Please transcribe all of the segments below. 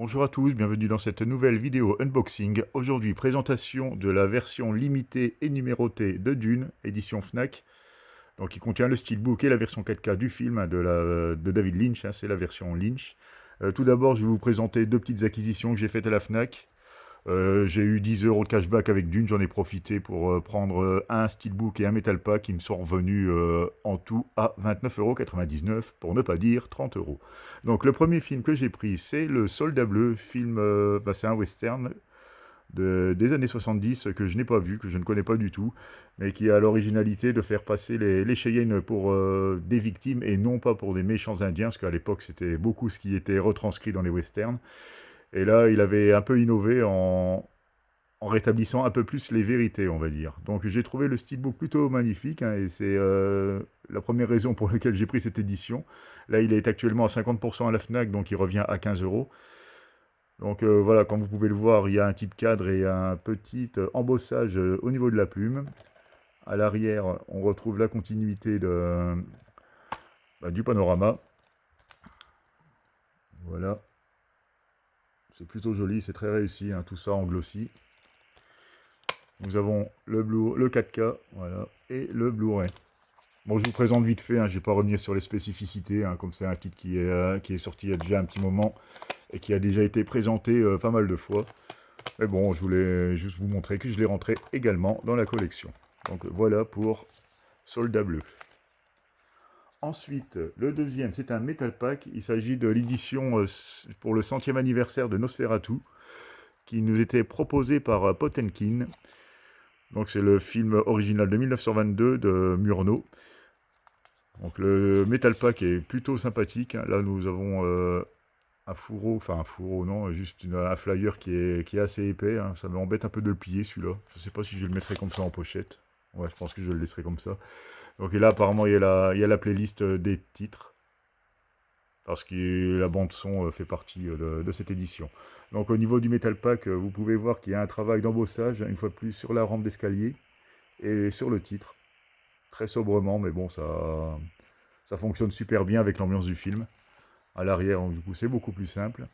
Bonjour à tous, bienvenue dans cette nouvelle vidéo unboxing. Aujourd'hui, présentation de la version limitée et numérotée de Dune, édition Fnac. Donc, qui contient le steelbook et la version 4K du film de David Lynch, c'est la version Lynch. Tout d'abord, je vais vous présenter deux petites acquisitions que j'ai faites à la Fnac. J'ai eu 10 euros de cashback avec Dune, j'en ai profité pour prendre un steelbook et un metal pack qui me sont revenus en tout à 29,99 € pour ne pas dire 30 euros. Donc le premier film que j'ai pris, c'est le Soldat Bleu, film, c'est un western des années 70 que je n'ai pas vu, que je ne connais pas du tout, mais qui a l'originalité de faire passer les Cheyennes pour des victimes et non pas pour des méchants indiens, parce qu'à l'époque c'était beaucoup ce qui était retranscrit dans les westerns. Et là, il avait un peu innové en rétablissant un peu plus les vérités, on va dire. Donc j'ai trouvé le steelbook plutôt magnifique, et c'est la première raison pour laquelle j'ai pris cette édition. Là, il est actuellement à 50% à la Fnac, donc il revient à 15 euros. Donc voilà, comme vous pouvez le voir, il y a un type cadre et un petit embossage au niveau de la plume. À l'arrière, on retrouve la continuité du panorama. Voilà, c'est plutôt joli, c'est très réussi, tout ça en glossy. Nous avons le 4K, voilà, et le Blu-ray. Bon, je vous présente vite fait, je ne vais pas revenir sur les spécificités, comme c'est un titre qui est sorti il y a déjà un petit moment et qui a déjà été présenté pas mal de fois. Mais bon, je voulais juste vous montrer que je l'ai rentré également dans la collection. Donc voilà pour Soldat Bleu. Ensuite, le deuxième, c'est un Metal Pack. Il s'agit de l'édition pour le 100e anniversaire de Nosferatu, qui nous était proposé par Potenkin. Donc c'est le film original de 1922 de Murnau. Donc le Metal Pack est plutôt sympathique. Là nous avons un fourreau non, juste un flyer qui est assez épais. Ça m'embête un peu de le plier celui-là. Je ne sais pas si je le mettrai comme ça en pochette. Ouais, je pense que je le laisserai comme ça. Donc et là apparemment il y a la playlist des titres. Parce que la bande son fait partie de cette édition. Donc au niveau du Metal Pack, vous pouvez voir qu'il y a un travail d'embossage, une fois de plus, sur la rampe d'escalier et sur le titre. Très sobrement, mais bon, ça fonctionne super bien avec l'ambiance du film. À l'arrière, du coup, c'est beaucoup plus simple.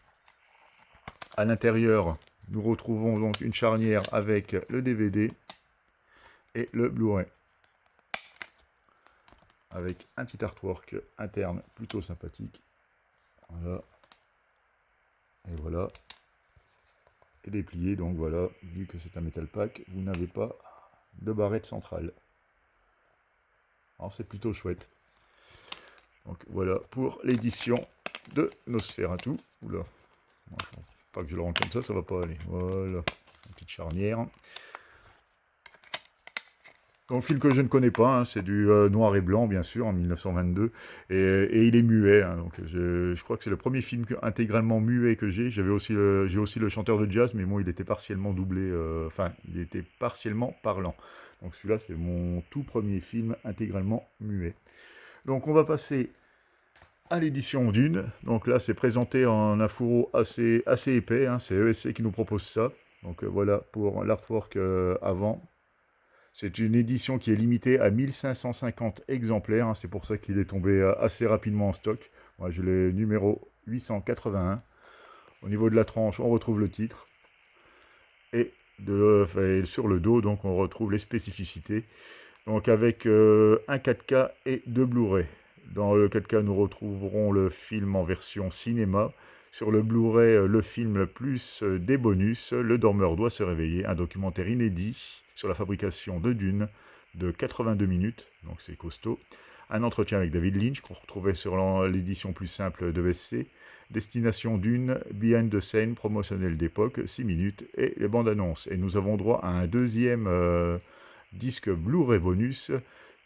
À l'intérieur, nous retrouvons donc une charnière avec le DVD et le Blu-ray. Avec un petit artwork interne plutôt sympathique. Voilà. Et voilà. Et déplié, donc voilà, vu que c'est un Metal Pack, vous n'avez pas de barrette centrale. Alors c'est plutôt chouette. Donc voilà pour l'édition de Nosferatu. Oula, pas que je le rentre comme ça va pas aller. Voilà, une petite charnière. Donc film que je ne connais pas, c'est du noir et blanc bien sûr en 1922 et il est muet, donc je crois que c'est le premier film intégralement muet que j'ai. J'ai aussi le chanteur de jazz, mais bon il était partiellement doublé, il était partiellement parlant. Donc celui-là c'est mon tout premier film intégralement muet. Donc on va passer à l'édition Dune. Donc là c'est présenté en un fourreau assez épais, c'est ESC qui nous propose ça. Donc voilà pour l'artwork avant. C'est une édition qui est limitée à 1550 exemplaires, c'est pour ça qu'il est tombé assez rapidement en stock. Moi je l'ai numéro 881. Au niveau de la tranche, on retrouve le titre. Et sur le dos, donc on retrouve les spécificités. Donc avec un 4K et deux Blu-ray. Dans le 4K, nous retrouverons le film en version cinéma. Sur le Blu-ray, le film plus des bonus, Le dormeur doit se réveiller, un documentaire inédit sur la fabrication de Dune de 82 minutes, donc c'est costaud. Un entretien avec David Lynch qu'on retrouvait sur l'édition plus simple de VSC. Destination Dune, Behind the Scene, promotionnel d'époque, 6 minutes, et les bandes annonces. Et nous avons droit à un deuxième disque Blu-ray bonus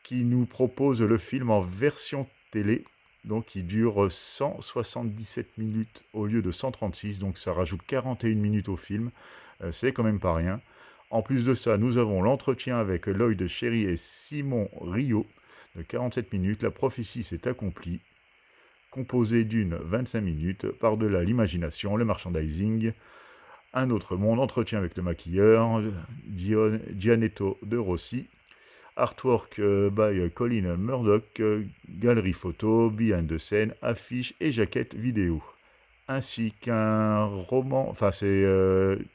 qui nous propose le film en version télé, donc qui dure 177 minutes au lieu de 136, donc ça rajoute 41 minutes au film, c'est quand même pas rien. En plus de ça, nous avons l'entretien avec Lloyd Cherry et Simon Rio de 47 minutes. La prophétie s'est accomplie, composée d'une 25 minutes, par-delà l'imagination, le merchandising, un autre monde, entretien avec le maquilleur, Gianetto de Rossi, artwork by Colin Murdoch, galerie photo, behind the scene, affiche et jaquette vidéo. ainsi qu'un roman, enfin c'est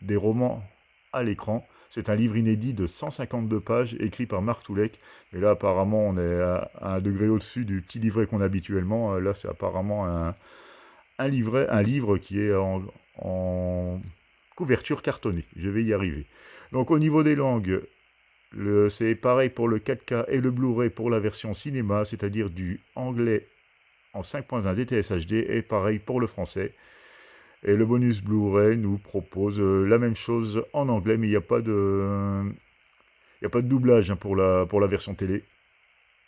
des romans à l'écran. C'est un livre inédit de 152 pages écrit par Marc Toulek. Mais là apparemment on est à un degré au-dessus du petit livret qu'on a habituellement. Là c'est apparemment un livre qui est en couverture cartonnée. Je vais y arriver. Donc au niveau des langues, c'est pareil pour le 4K et le Blu-ray pour la version cinéma, c'est-à-dire du anglais en 5.1 DTS HD, et pareil pour le français. Et le bonus Blu-ray nous propose la même chose en anglais, mais il n'y a pas de doublage hein, pour la version télé.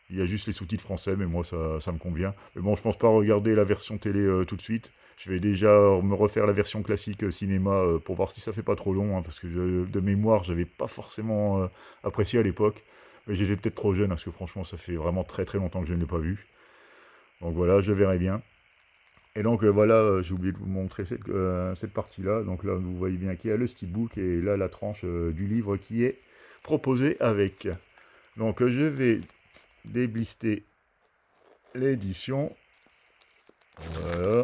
Il y a juste les sous-titres français, mais moi ça me convient. Mais bon, je pense pas regarder la version télé tout de suite. Je vais déjà me refaire la version classique cinéma pour voir si ça fait pas trop long, hein, parce que de mémoire, j'avais pas forcément apprécié à l'époque. Mais j'étais peut-être trop jeune, hein, parce que franchement, ça fait vraiment très très longtemps que je ne l'ai pas vu. Donc voilà, je verrai bien. Et donc voilà, j'ai oublié de vous montrer cette partie-là. Donc là, vous voyez bien qu'il y a le steelbook et là, la tranche du livre qui est proposée avec. Donc je vais déblister l'édition. Voilà.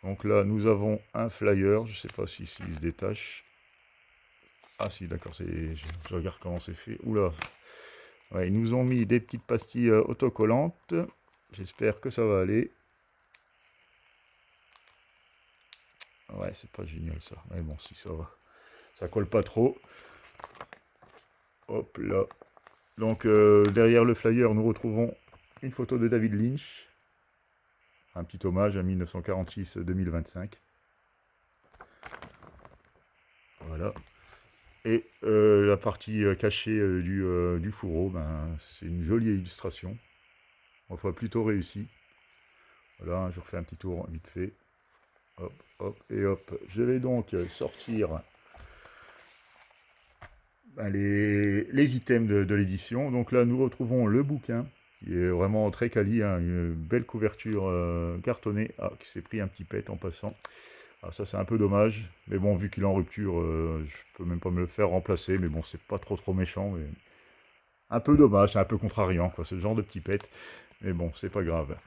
Donc là, nous avons un flyer. Je ne sais pas s'il se détache. Ah si, d'accord, je regarde comment c'est fait. Oula. Ouais, ils nous ont mis des petites pastilles autocollantes. J'espère que ça va aller. Ouais, c'est pas génial ça. Mais bon, si ça va. Ça colle pas trop. Hop là. Donc derrière le flyer, nous retrouvons une photo de David Lynch. Un petit hommage à 1946-2025. Voilà. Et la partie cachée du fourreau, ben, c'est une jolie illustration. On voit plutôt réussi. Voilà, je refais un petit tour vite fait. Hop, hop, et hop. Je vais donc sortir ben, les items de l'édition. Donc là, nous retrouvons le bouquin, qui est vraiment très quali, hein, une belle couverture cartonnée. Ah, qui s'est pris un petit pet en passant. Alors ça, c'est un peu dommage. Mais bon, vu qu'il est en rupture, je peux même pas me le faire remplacer. Mais bon, c'est pas trop méchant. Mais un peu dommage, c'est un peu contrariant, quoi, ce genre de petit pet. Mais bon, c'est pas grave.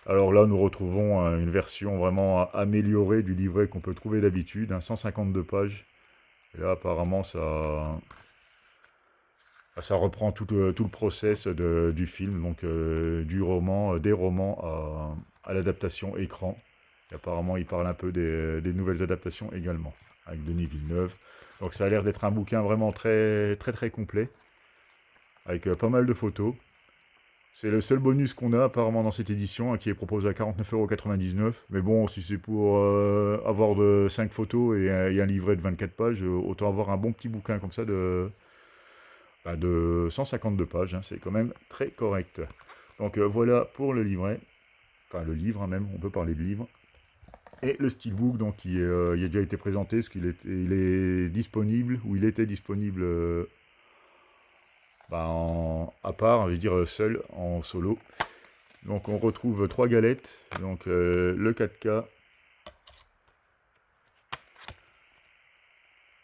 Alors là, nous retrouvons une version vraiment améliorée du livret qu'on peut trouver d'habitude, hein, 152 pages. Et là, apparemment, ça reprend tout le process du film, donc des romans à l'adaptation écran. Et apparemment, il parle un peu des nouvelles adaptations également, avec Denis Villeneuve. Donc ça a l'air d'être un bouquin vraiment très complet, avec pas mal de photos. C'est le seul bonus qu'on a apparemment dans cette édition, hein, qui est proposé à 49,99 €. Mais bon, si c'est pour avoir 5 photos et un livret de 24 pages, autant avoir un bon petit bouquin comme ça de 152 pages. Hein, c'est quand même très correct. Donc voilà pour le livret. Enfin le livre hein, même, on peut parler de livre. Et le steelbook, donc il a déjà été présenté, parce il est disponible, ou il était disponible à part, je veux dire seul, en solo. Donc on retrouve 3 galettes, donc le 4K,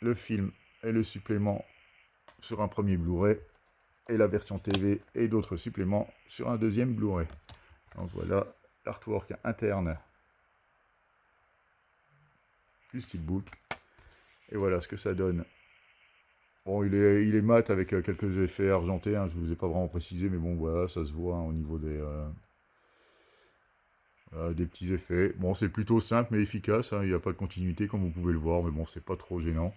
le film et le supplément sur un premier Blu-ray, et la version TV et d'autres suppléments sur un deuxième Blu-ray. Donc voilà l'artwork interne du steelbook. Et voilà ce que ça donne. Bon, il est mat avec quelques effets argentés, hein, je ne vous ai pas vraiment précisé, mais bon, voilà, ça se voit hein, au niveau des petits effets. Bon, c'est plutôt simple mais efficace, hein, il n'y a pas de continuité comme vous pouvez le voir, mais bon, c'est pas trop gênant.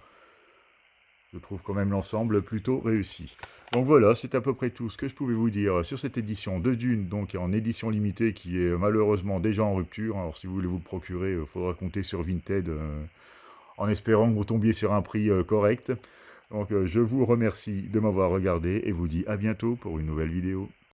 Je trouve quand même l'ensemble plutôt réussi. Donc voilà, c'est à peu près tout ce que je pouvais vous dire sur cette édition de Dune, donc en édition limitée, qui est malheureusement déjà en rupture. Alors si vous voulez vous le procurer, il faudra compter sur Vinted, en espérant que vous tombiez sur un prix correct. Donc je vous remercie de m'avoir regardé et vous dis à bientôt pour une nouvelle vidéo.